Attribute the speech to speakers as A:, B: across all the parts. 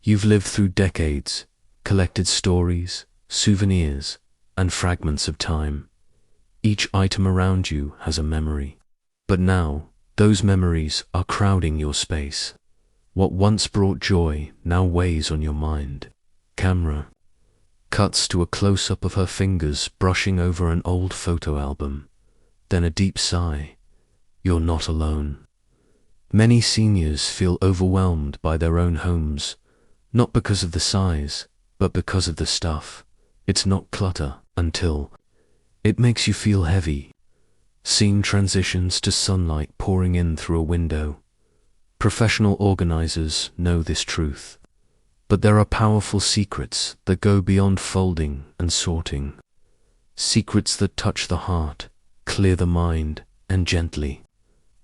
A: You've lived through decades, collected stories, souvenirs, and fragments of time. Each item around you has a memory. But now, those memories are crowding your space. What once brought joy now weighs on your mind. Camera cuts to a close-up of her fingers brushing over an old photo album. Then a deep sigh. You're not alone. Many seniors feel overwhelmed by their own homes, not because of the size, but because of the stuff. It's not clutter until it makes you feel heavy. Scene transitions to sunlight pouring in through a window. Professional organizers know this truth. But there are powerful secrets that go beyond folding and sorting. Secrets that touch the heart, clear the mind, and gently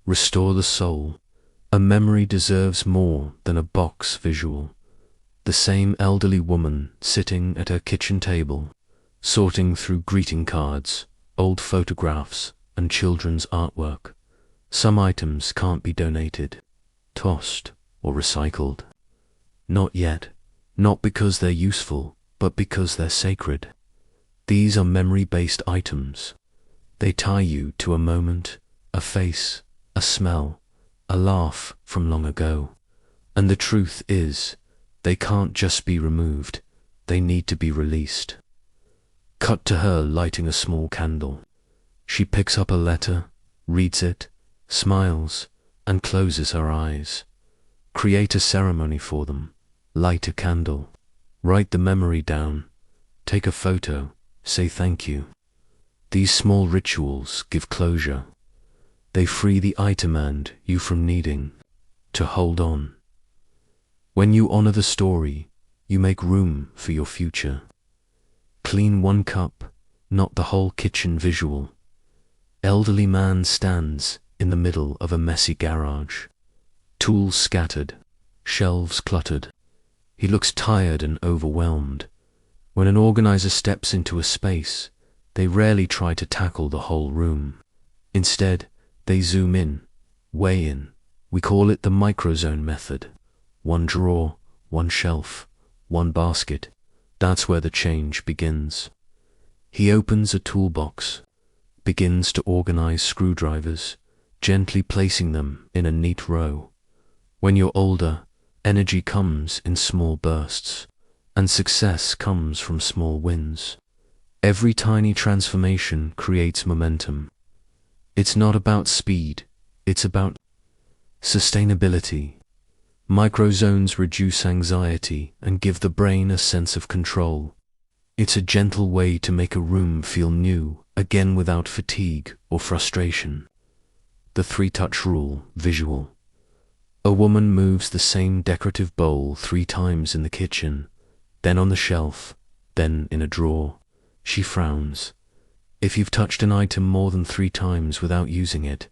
A: restore the soul. A memory deserves more than a box visual. The same elderly woman sitting at her kitchen table, sorting through greeting cards, old photographs, and children's artwork. Some items can't be donated, tossed, or recycled. Not yet. Not because they're useful, but because they're sacred. These are memory-based items. They tie you to a moment, a face, a smell, a laugh from long ago. And the truth is, they can't just be removed, they need to be released. Cut to her lighting a small candle. She picks up a letter, reads it, smiles, and closes her eyes. Create a ceremony for them. Light a candle. Write the memory down. Take a photo. Say thank you. These small rituals give closure. They free the item and you from needing to hold on. When you honor the story, you make room for your future. Clean one cup, not the whole kitchen visual. Elderly man stands in the middle of a messy garage. Tools scattered, shelves cluttered. He looks tired and overwhelmed. When an organizer steps into a space, they rarely try to tackle the whole room. Instead, they zoom in, weigh in. We call it the microzone method. One drawer, one shelf, one basket. That's where the change begins. He opens a toolbox, begins to organize screwdrivers, gently placing them in a neat row. When you're older, energy comes in small bursts, and success comes from small wins. Every tiny transformation creates momentum. It's not about speed, it's about sustainability. Microzones reduce anxiety and give the brain a sense of control. It's a gentle way to make a room feel new, again without fatigue or frustration. The three-touch rule, visual. A woman moves the same decorative bowl 3 times in the kitchen, then on the shelf, then in a drawer. She frowns. If you've touched an item more than 3 times without using it,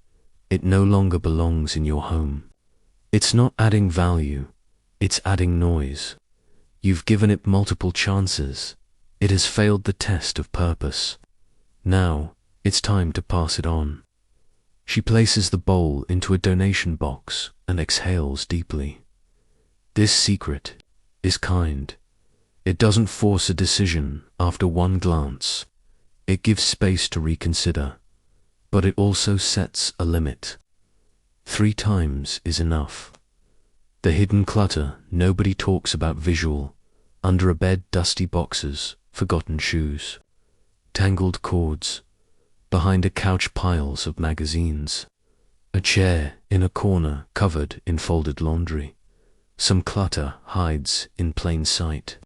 A: it no longer belongs in your home. It's not adding value, it's adding noise. You've given it multiple chances. It has failed the test of purpose. Now, it's time to pass it on. She places the bowl into a donation box and exhales deeply. This secret is kind. It doesn't force a decision after one glance. It gives space to reconsider, but it also sets a limit. 3 times is enough. The hidden clutter nobody talks about visual. Under a bed, dusty boxes, forgotten shoes, tangled cords. Behind a couch, piles of magazines. A chair in a corner covered in folded laundry. Some clutter hides in plain sight.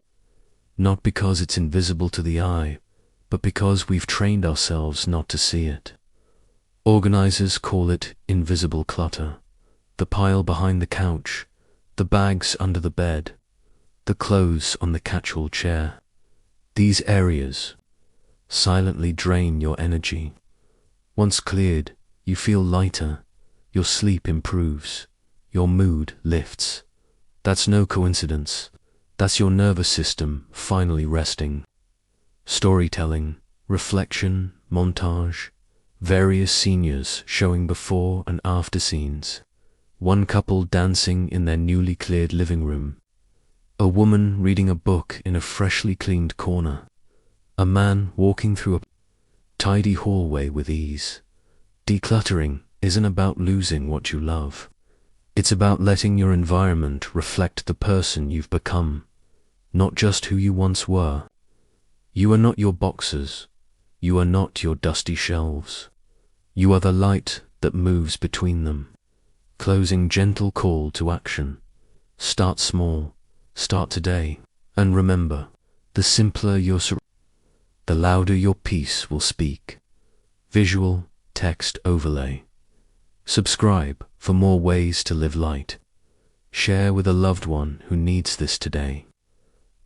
A: Not because it's invisible to the eye, but because we've trained ourselves not to see it. Organizers call it invisible clutter. The pile behind the couch, the bags under the bed, the clothes on the catch-all chair. These areas silently drain your energy. Once cleared, you feel lighter, your sleep improves, your mood lifts. That's no coincidence. That's your nervous system finally resting. Storytelling, reflection, montage, various seniors showing before and after scenes. One couple dancing in their newly cleared living room. A woman reading a book in a freshly cleaned corner. A man walking through a tidy hallway with ease. Decluttering isn't about losing what you love. It's about letting your environment reflect the person you've become, not just who you once were. You are not your boxes. You are not your dusty shelves. You are the light that moves between them. Closing gentle call to action. Start small. Start today. And remember, the simpler your the louder your peace will speak. Visual text overlay. Subscribe for more ways to live light. Share with a loved one who needs this today.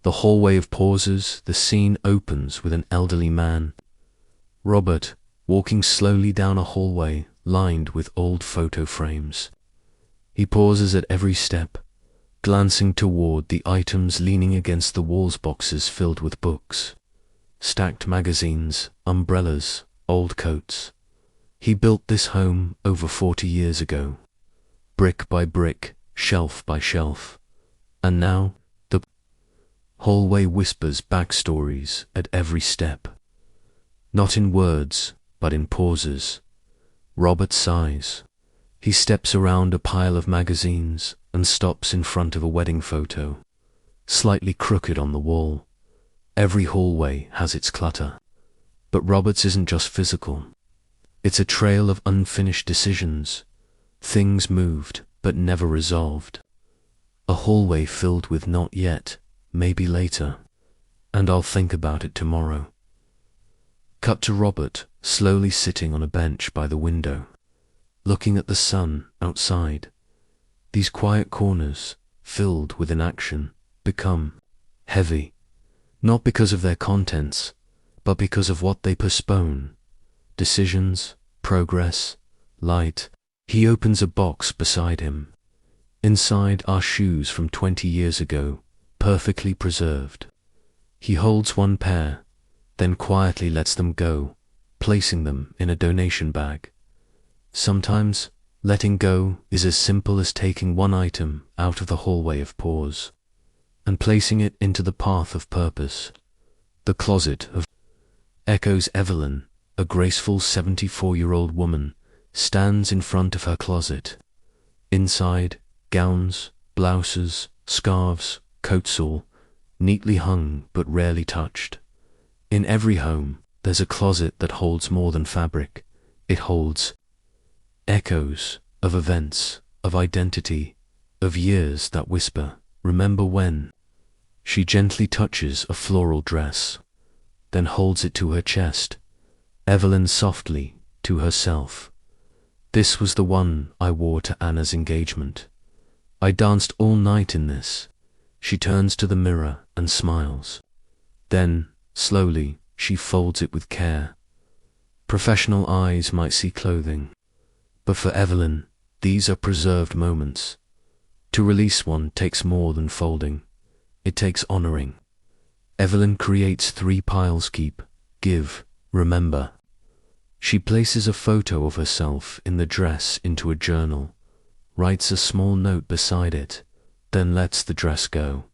A: The hallway of pauses, the scene opens with an elderly man, Robert, walking slowly down a hallway lined with old photo frames. He pauses at every step, glancing toward the items leaning against the walls, boxes filled with books, stacked magazines, umbrellas, old coats. He built this home over 40 years ago, brick by brick, shelf by shelf. And now, the hallway whispers backstories at every step. Not in words, but in pauses. Robert sighs. He steps around a pile of magazines and stops in front of a wedding photo, slightly crooked on the wall. Every hallway has its clutter. But Robert's isn't just physical. It's a trail of unfinished decisions, things moved but never resolved. A hallway filled with not yet, maybe later, and I'll think about it tomorrow. Cut to Robert, slowly sitting on a bench by the window, looking at the sun outside. These quiet corners, filled with inaction, become heavy, not because of their contents, but because of what they postpone. Decisions, progress, light. He opens a box beside him. Inside are shoes from 20 years ago, perfectly preserved. He holds one pair, then quietly lets them go, placing them in a donation bag. Sometimes, letting go is as simple as taking one item out of the hallway of pause and placing it into the path of purpose. The closet of echoes. Evelyn, a graceful 74-year-old woman, stands in front of her closet. Inside, gowns, blouses, scarves, coats, all neatly hung but rarely touched. In every home, there's a closet that holds more than fabric. It holds echoes of events, of identity, of years that whisper, "Remember when?" She gently touches a floral dress, then holds it to her chest. Evelyn softly to herself. "This was the one I wore to Anna's engagement. I danced all night in this." She turns to the mirror and smiles. Then, slowly, she folds it with care. Professional eyes might see clothing, but for Evelyn, these are preserved moments. To release one takes more than folding. It takes honoring. Evelyn creates 3 piles: keep, give, remember. She places a photo of herself in the dress into a journal, writes a small note beside it, then lets the dress go.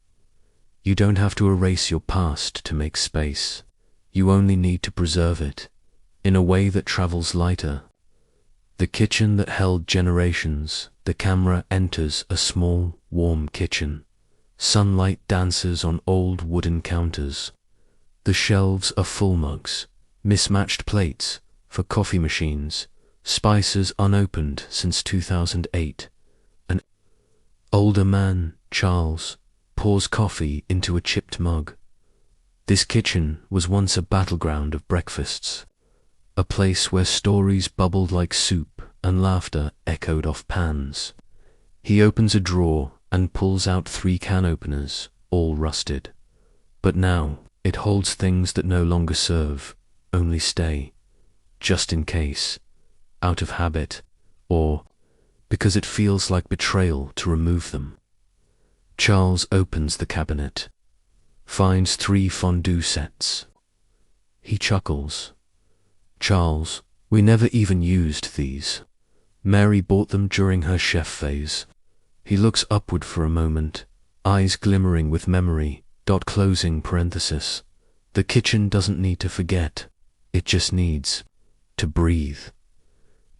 A: You don't have to erase your past to make space. You only need to preserve it, in a way that travels lighter. The kitchen that held generations. The camera enters a small, warm kitchen. Sunlight dances on old wooden counters. The shelves are full: mugs, mismatched plates for coffee machines, spices unopened since 2008. An older man, Charles, pours coffee into a chipped mug. This kitchen was once a battleground of breakfasts, a place where stories bubbled like soup and laughter echoed off pans. He opens a drawer and pulls out 3 can openers, all rusted. But now it holds things that no longer serve, only stay, just in case, out of habit, or because it feels like betrayal to remove them. Charles opens the cabinet, finds 3 fondue sets. He chuckles. "Charles, we never even used these. Mary bought them during her chef phase." He looks upward for a moment, eyes glimmering with memory. Closing parenthesis. The kitchen doesn't need to forget, it just needs to breathe.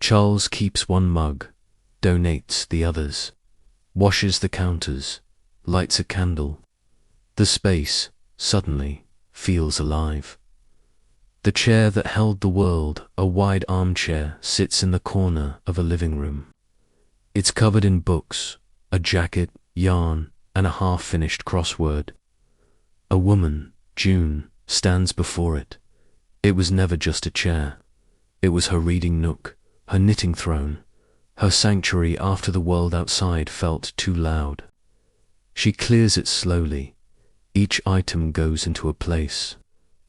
A: Charles keeps one mug, donates the others, washes the counters, lights a candle. The space, suddenly, feels alive. The chair that held the world, a wide armchair, sits in the corner of a living room. It's covered in books, a jacket, yarn, and a half-finished crossword. A woman, June, stands before it. It was never just a chair. It was her reading nook, her knitting throne, her sanctuary after the world outside felt too loud. She clears it slowly. Each item goes into a place.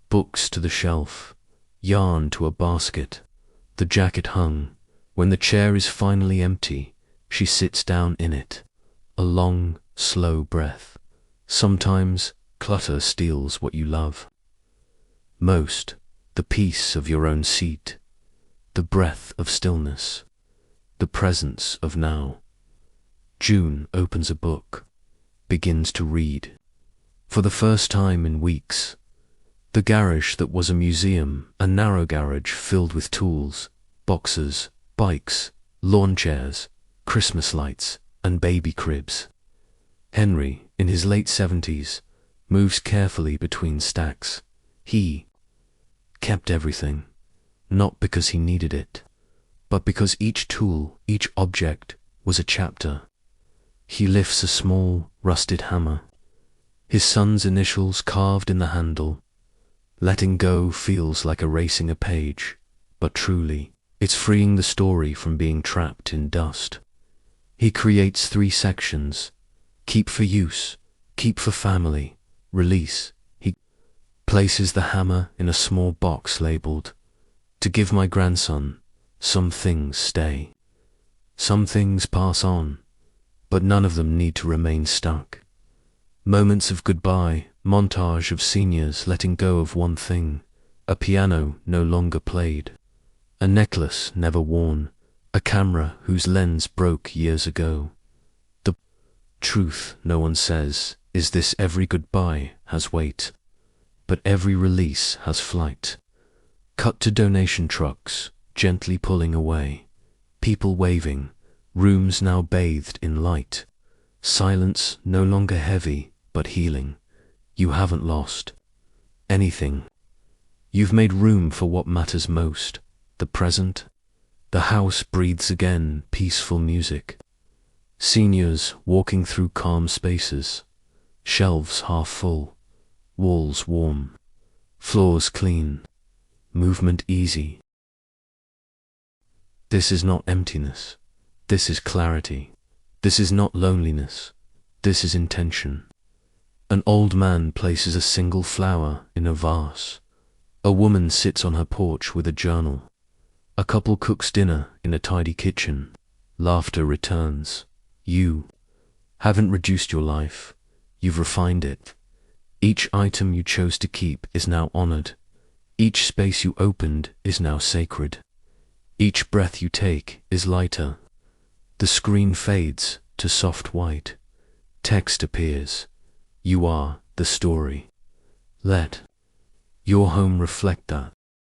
A: Books to the shelf, yarn to a basket, the jacket hung. When the chair is finally empty, she sits down in it. A long, slow breath. Sometimes clutter steals what you love most, the peace of your own seat, the breath of stillness, the presence of now. June opens a book, begins to read. For the first time in weeks, the garage that was a museum, a narrow garage filled with tools, boxes, bikes, lawn chairs, Christmas lights, and baby cribs. Henry, in his late 70s, moves carefully between stacks. He kept everything, not because he needed it, but because each tool, each object, was a chapter. He lifts a small, rusted hammer, his son's initials carved in the handle. Letting go feels like erasing a page, but truly, it's freeing the story from being trapped in dust. He creates 3 sections: keep for use, keep for family, release. He places the hammer in a small box labeled, to give my grandson. Some things stay. Some things pass on, but none of them need to remain stuck. Moments of goodbye, montage of seniors letting go of one thing, a piano no longer played, a necklace never worn, a camera whose lens broke years ago. The truth no one says is this: every goodbye has weight, but every release has flight. Cut to donation trucks, gently pulling away, people waving, rooms now bathed in light, silence no longer heavy but healing. You haven't lost anything. You've made room for what matters most, the present. The house breathes again, peaceful music. Seniors walking through calm spaces, shelves half full, walls warm, floors clean, movement easy. This is not emptiness. This is clarity. This is not loneliness. This is intention. An old man places a single flower in a vase. A woman sits on her porch with a journal. A couple cooks dinner in a tidy kitchen. Laughter returns. You haven't reduced your life. You've refined it. Each item you chose to keep is now honored. Each space you opened is now sacred. Each breath you take is lighter. The screen fades to soft white. Text appears. You are the story. Let your home reflect that.